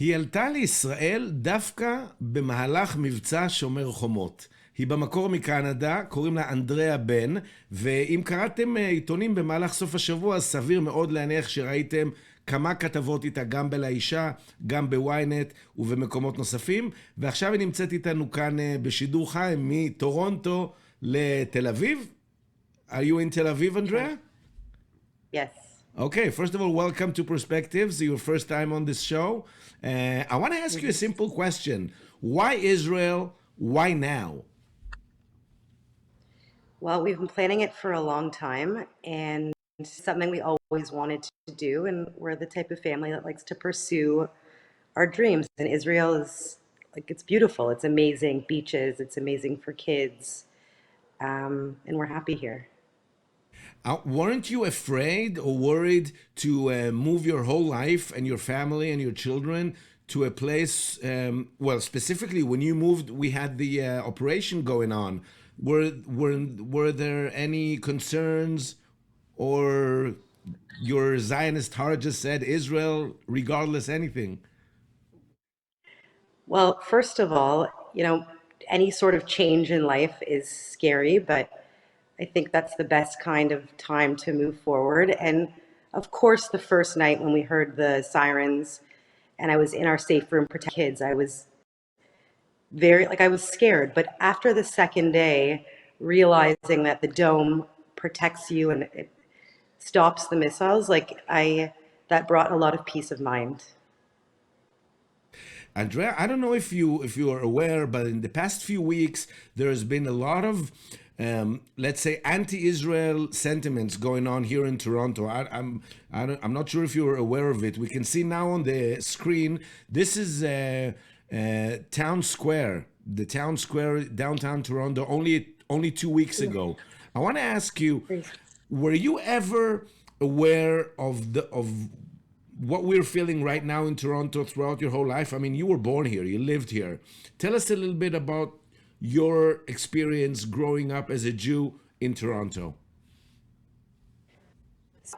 היא עלתה לישראל דווקא במהלך מבצע שומר חומות. היא במקור מקנדה, קוראים לה אנדריאה בן, ואם קראתם עיתונים במהלך סוף השבוע, אז סביר מאוד להניח שראיתם כמה כתבות איתה, גם בלאישה, גם בוויינט ובמקומות נוספים, ועכשיו היא נמצאת איתנו כאן בשידור חי מטורונטו לתל אביב. Are you in Tel Aviv, Andrea? Yes. Okay, first of all, welcome to Perspectives, your first time on this show. I want to ask you a simple question. Why Israel? Why now? Well, we've been planning it for a long time, and something we always wanted to do, and we're the type of family that likes to pursue our dreams. And Israel is like, it's beautiful, it's amazing beaches, it's amazing for kids, and we're happy here. Weren't you afraid or worried to move your whole life and your family and your children to a place, well, specifically when you moved, we had the operation going on. Were there any concerns, or your Zionist heart just said Israel regardless anything? Well, first of all, any sort of change in life is scary, but I think that's the best kind of time to move forward. And of course, the first night when we heard the sirens and I was in our safe room protecting kids, I was I was scared. But after the second day, realizing that the dome protects you and it stops the missiles, that brought a lot of peace of mind. Andrea, I don't know if you are aware, but in the past few weeks there has been a lot of let's say anti-Israel sentiments going on here in Toronto. I'm not sure if you are aware of it. We can see now on the screen. This is Town Square, the Town Square downtown Toronto. Only 2 weeks ago. I want to ask you, were you ever aware of what we're feeling right now in Toronto throughout your whole life? I mean, you were born here, you lived here. Tell us a little bit about your experience growing up as a Jew in Toronto.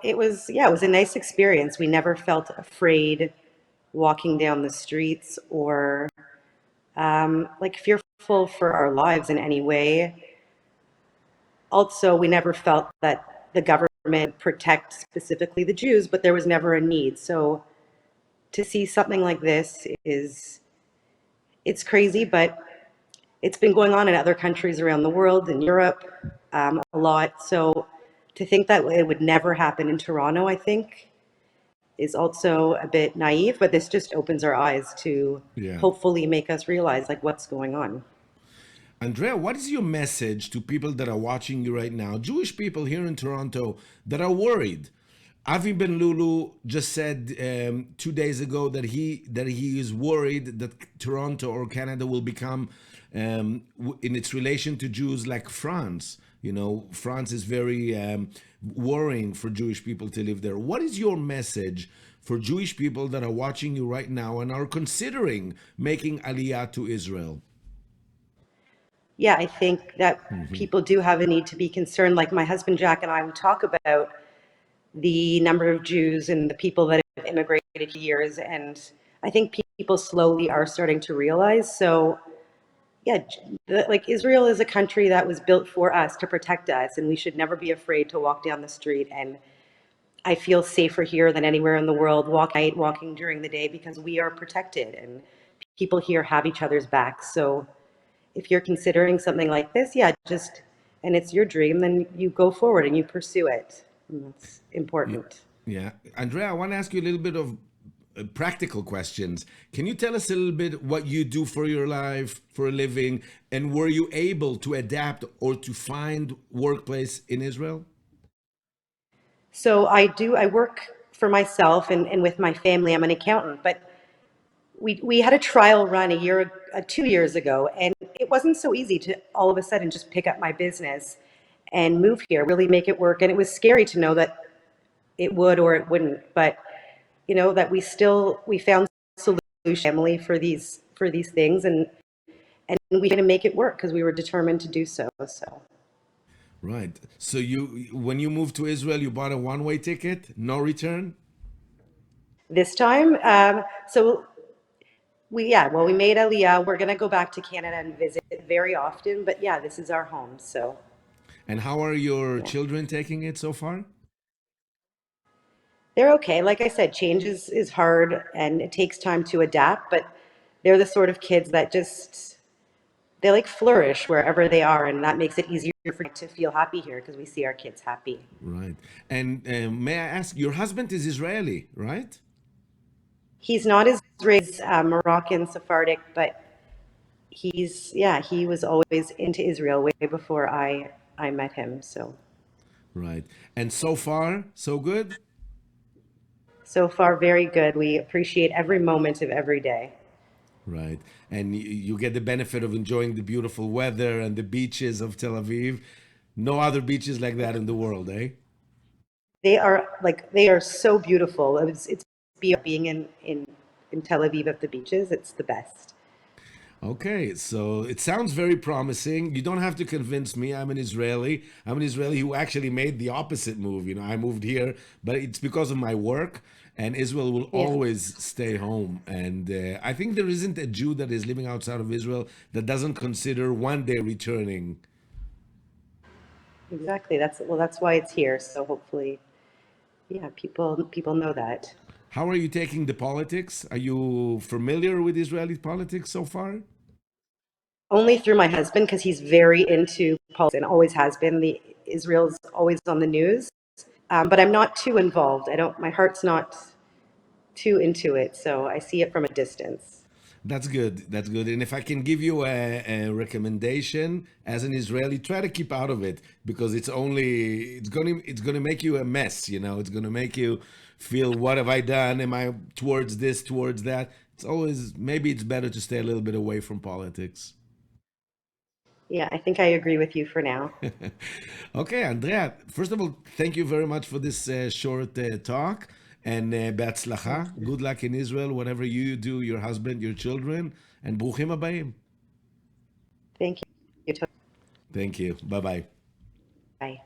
It was a nice experience. We never felt afraid walking down the streets or fearful for our lives in any way. Also, we never felt that the government protect specifically the Jews, but there was never a need. So to see something like this it's crazy, but it's been going on in other countries around the world, in Europe, a lot. So to think that it would never happen in Toronto, I think, is also a bit naive, but this just opens our eyes to hopefully make us realize what's going on. Andrea, what is your message to people that are watching you right now, Jewish people here in Toronto that are worried? Avi Ben Lulu just said 2 days ago that he is worried that Toronto or Canada will become, in its relation to Jews, like France. You know, France is very worrying for Jewish people to live there. What is your message for Jewish people that are watching you right now and are considering making Aliyah to Israel? Yeah, I think that people do have a need to be concerned. Like my husband Jack and I, we talk about the number of Jews and the people that have immigrated for years, and I think people slowly are starting to realize. So yeah, Israel is a country that was built for us, to protect us, and we should never be afraid to walk down the street. And I feel safer here than anywhere in the world, walking during the day, because we are protected and people here have each other's backs. So if you're considering something like this, and it's your dream, then you go forward and you pursue it. And that's important. Yeah. Andrea, I want to ask you a little bit of practical questions. Can you tell us a little bit what you do for your life, for a living, and were you able to adapt or to find workplace in Israel? So I work for myself and with my family. I'm an accountant, but we had a trial run 2 years ago, and it wasn't so easy to all of a sudden just pick up my business and move here, really make it work. And it was scary to know that it would or it wouldn't, but that we found solution family for these things, and we had to make it work because we were determined to do so. Right. So when you moved to Israel, you bought a one-way ticket, no return? This time, so Well, we made Aliyah. We're going to go back to Canada and visit very often, but yeah, this is our home. So And how are your yeah, children taking it so far? they're okay. Like I said, change is hard and it takes time to adapt, but they're the sort of kids that just, they like flourish wherever they are. And that makes it easier for to feel happy here because we see our kids happy. Right. And may I ask, your husband is Israeli, right? He's not Israeli, Moroccan, Sephardic, but yeah, he was always into Israel way before I met him. Right. And so far, so good? So far, very good. We appreciate every moment of every day. Right. And you get the benefit of enjoying the beautiful weather and the beaches of Tel Aviv. No other beaches like that in the world, eh? They are so beautiful. It's being in Tel Aviv at the beaches. It's the best. Okay, so it sounds very promising. You don't have to convince me. I'm an Israeli. I'm an Israeli who actually made the opposite move. You know, I moved here, but it's because of my work, and Israel will Yeah, always stay home. And I think there isn't a Jew that is living outside of Israel that doesn't consider one day returning. exactly. That's why it's here. So hopefully, yeah, people know that. How are you taking the politics? Are you familiar with Israeli politics so far? Only through my husband because he's very into politics and always has been. The Israel's always on the news, but I'm not too involved. I don't. My heart's not too into it, so I see it from a distance. That's good. That's good. And if I can give you a recommendation as an Israeli, try to keep out of it because it's gonna make you a mess. You know, it's gonna make you feel what have I done? Am I towards this, towards that? It's always maybe it's better to stay a little bit away from politics. Yeah, I think I agree with you for now. Okay, Andrea. First of all, thank you very much for this short talk. And בהצלחה. Thank you. Good luck in Israel, whatever you do, your husband, your children, and ברוכים הבאים. Thank you. Thank you. Bye bye. Bye.